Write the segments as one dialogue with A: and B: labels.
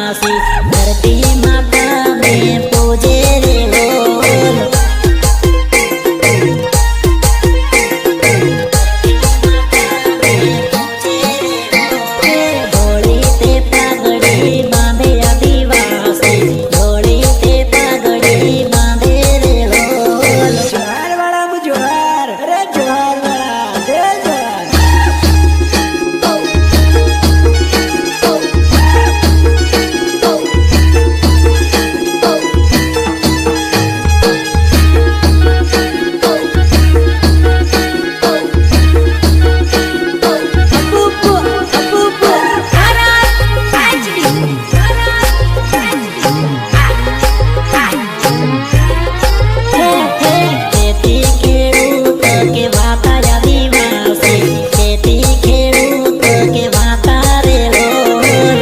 A: आदिवासी धरती माता में पूजे रे लोल। धोड़ी ते पगड़ी बांधे आदिवासी, धोड़ी ते पगड़ी बांधे रे लोल।
B: जोहार वाला जोहार, अरे जोहार वाला जय जोहार।
A: खेती खेडूत के वाता आदिवासी, खेती खेडूत के वाता रे लोल।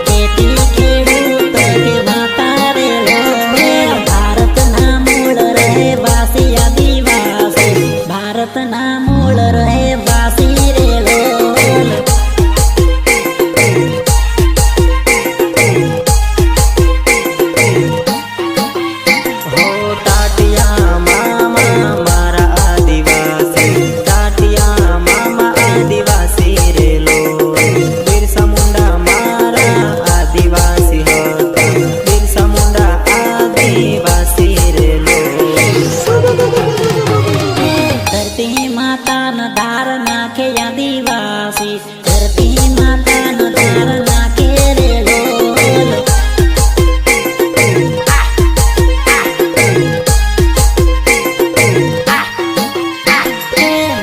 A: खेती खेडूत के वाता रे लोल। भारत ना मूल रहे वासी आदिवासी, भारत ना मूल रहे वासी रे लोल।
B: हो टाटिया मामा मारा आदिवासी, टाटिया मामा आदिवासी रे लोल। बिरसा मुंडा मारा आदिवासी होता, बिरसा मुंडा आदिवासी रे लोल।
A: धरती माता न धार नाखे आदिवासी, धरती माता न धार नाखे रे लोल।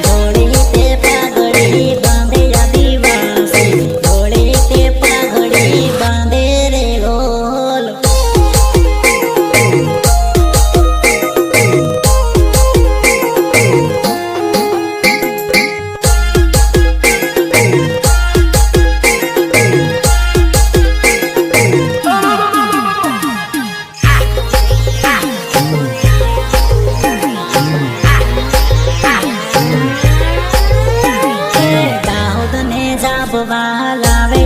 A: धोड़ी ते पगड़ी बांधे आदिवासी, धोड़ी ते पगड़ी बांधे रे लोल। दाऊद ने जाबवा लावे